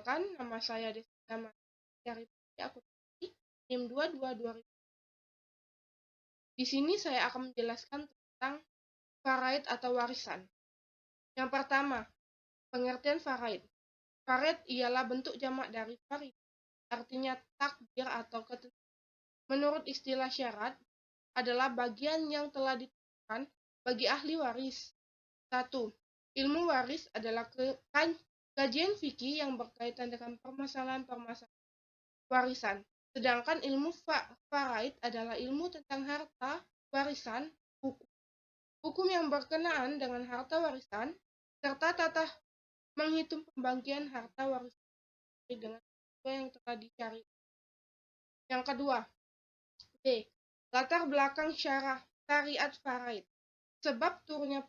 Perkenalkan, nama saya Destina Mari dari Akuntansi NIM 22 Di sini saya akan menjelaskan tentang faraid atau warisan. Yang pertama, pengertian faraid. Faraid ialah bentuk jamak dari farid, artinya takdir atau ketentuan. Menurut istilah syarat, adalah bagian yang telah ditentukan bagi ahli waris. 1. Ilmu waris adalah kajian fikih yang berkaitan dengan permasalahan-permasalahan warisan. Sedangkan ilmu faraid adalah ilmu tentang harta warisan, hukum yang berkenaan dengan harta warisan, serta tata menghitung pembagian harta warisan dengan sesuai yang telah dicari. Yang kedua, B. Latar belakang syariat faraid. Sebab turunnya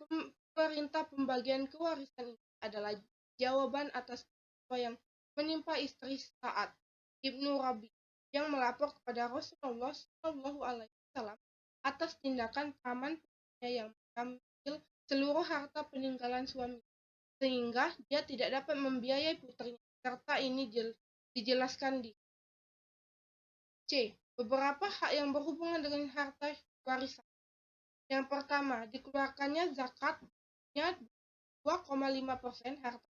perintah pembagian kewarisan ini adalah jawaban atas apa yang menimpa istri Sa'ad Ibnu Rabi yang melapor kepada Rasulullah SAW atas tindakan pamannya yang mengambil seluruh harta peninggalan suami, sehingga dia tidak dapat membiayai putrinya, serta ini dijelaskan di C. Beberapa hak yang berhubungan dengan harta warisan. Yang pertama, dikeluarkannya zakatnya 2,5% harta.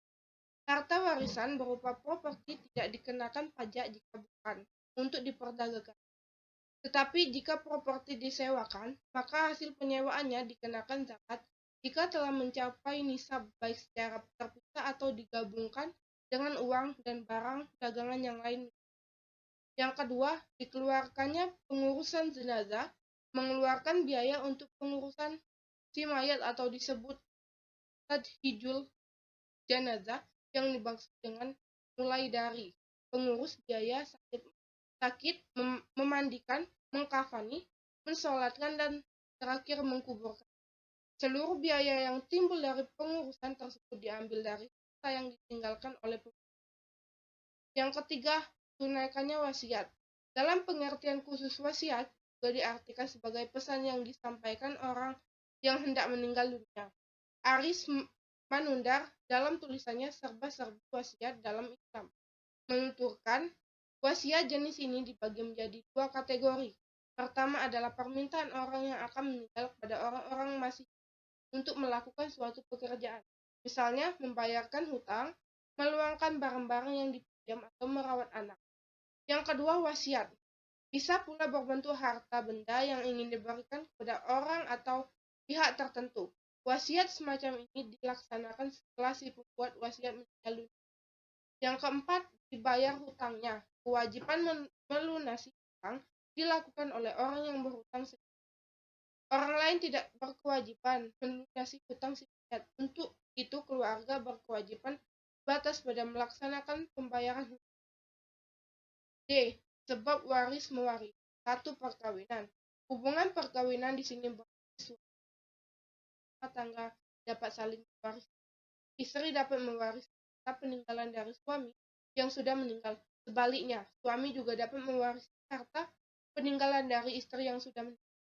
Harta warisan berupa properti tidak dikenakan pajak jika bukan untuk diperdagangkan. Tetapi jika properti disewakan, maka hasil penyewaannya dikenakan zakat jika telah mencapai nisab baik secara terpisah atau digabungkan dengan uang dan barang dagangan yang lain. Yang kedua, dikeluarkannya pengurusan jenazah, mengeluarkan biaya untuk pengurusan si mayat atau disebut tadhijul jenazah yang dimaksud dengan mulai dari pengurus biaya sakit, memandikan, mengkafani, mensolatkan, dan terakhir mengkuburkan. Seluruh biaya yang timbul dari pengurusan tersebut diambil dari harta yang ditinggalkan oleh pengurus. Yang ketiga, tunaikannya wasiat. Dalam pengertian khusus wasiat juga diartikan sebagai pesan yang disampaikan orang yang hendak meninggal dunia. Aris Manundar dalam tulisannya Serba-serbi Wasiat dalam Islam menuturkan wasiat jenis ini dibagi menjadi dua kategori. Pertama adalah permintaan orang yang akan meninggal kepada orang-orang masih untuk melakukan suatu pekerjaan, misalnya membayarkan hutang, meluangkan barang-barang yang dipinjam atau merawat anak. Yang kedua, wasiat. Bisa pula berbentuk harta benda yang ingin diberikan kepada orang atau pihak tertentu. Wasiat semacam ini dilaksanakan setelah si pembuat wasiat meninggal dunia. Yang keempat, dibayar hutangnya. Kewajiban melunasi hutang dilakukan oleh orang yang berhutang sendiri. Orang lain tidak berkewajiban melunasi hutang si mayat. Untuk itu keluarga berkewajiban batas pada melaksanakan pembayaran hutang. D. Sebab waris mewaris. 1. Perkawinan. Hubungan perkawinan di sini berarti rumah tangga dapat saling mewaris. Istri dapat mewaris harta peninggalan dari suami yang sudah meninggal. Sebaliknya, suami juga dapat mewarisi harta peninggalan dari istri yang sudah meninggal.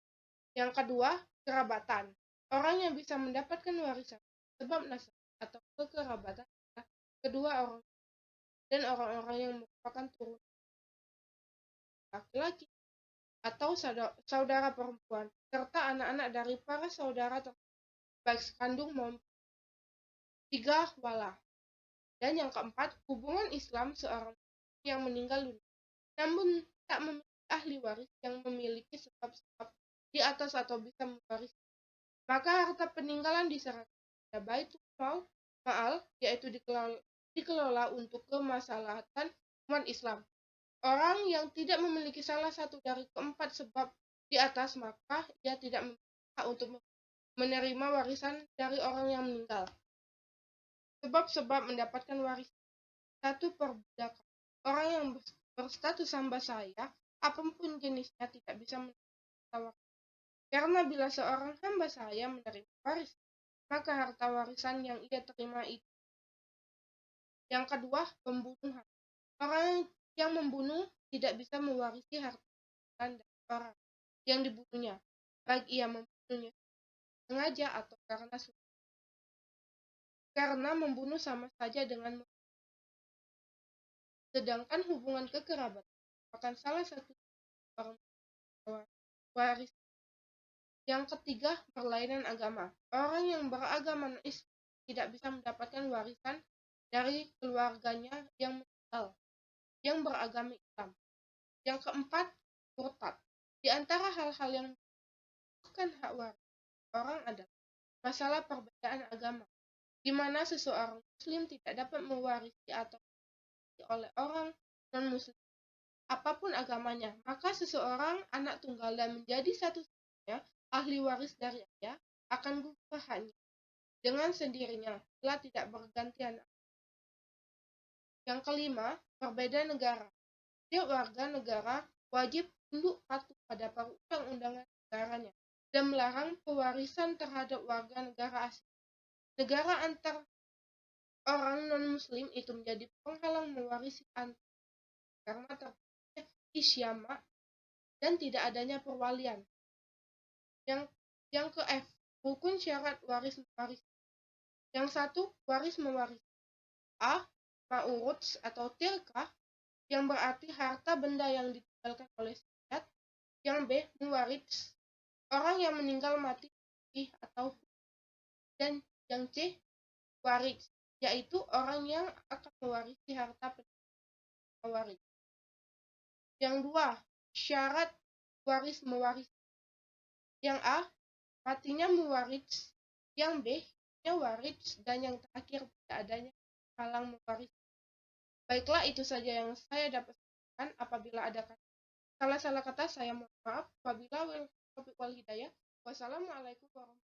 Yang kedua, kerabatan. Orang yang bisa mendapatkan warisan sebab nasab atau kekerabatan adalah kedua orang dan orang-orang yang merupakan turun laki-laki atau saudara perempuan, serta anak-anak dari para saudara baik sekandung maupun 3. Wala. Dan yang keempat, hubungan Islam seorang yang meninggal dunia, namun tak memiliki ahli waris yang memiliki sebab-sebab di atas atau bisa mewaris. Maka harta peninggalan diserahkan kepada Baitul Mal, yaitu dikelola untuk kemaslahatan umat Islam. Orang yang tidak memiliki salah satu dari keempat sebab di atas, maka ia tidak memiliki hak untuk menerima warisan dari orang yang meninggal. Sebab-sebab mendapatkan warisan. 1. Perbudakan. Orang yang berstatus hamba sahaya, apapun jenisnya, tidak bisa menerima warisan. Karena bila seorang hamba sahaya menerima warisan, maka harta warisan yang ia terima itu. Yang kedua, pembunuhan. Orang yang membunuh tidak bisa mewarisi harta dari orang yang dibunuhnya, baik ia membunuhnya sengaja atau karena suka. Karena membunuh sama saja dengan Sedangkan hubungan kekerabatan merupakan salah satu orang waris. Yang ketiga, perlainan agama. Orang yang beragama non-Islam tidak bisa mendapatkan warisan dari keluarganya yang meninggal, yang beragama Islam. Yang keempat, murtad. Di antara hal-hal yang bukan hak waris orang adalah masalah perbedaan agama, di mana seseorang Muslim tidak dapat mewarisi atau oleh orang non-Muslim apapun agamanya, maka seseorang anak tunggal dan menjadi satu-satunya ahli waris dari ayah akan gugur hanya dengan sendirinya setelah tidak bergantian. Yang kelima, perbedaan negara. Setiap warga negara wajib tunduk patuh pada perundang-undangan negaranya dan melarang pewarisan terhadap warga negara asing. Negara antar orang non-Muslim itu menjadi penghalang mewarisi antar karena terjadinya isyama dan tidak adanya perwalian. Yang ke F, rukun syarat waris mewaris. Yang satu, waris mewaris. A, ma'urudz atau tilkah, yang berarti harta benda yang ditinggalkan oleh sayyid. Yang B, muwaridz, orang yang meninggal mati atau. Dan yang C, waris, yaitu orang yang akan mewarisi harta pewaris. Yang dua, syarat waris mewaris. Yang A, matinya mewaris. Yang B, waris. Dan yang terakhir, tidak adanya halang mewaris. Baiklah, itu saja yang saya dapat sampaikan. Apabila ada salah-salah kata, saya mohon maaf. Apabila wal hidayah. Wassalamualaikum warahmatullahi wabarakatuh.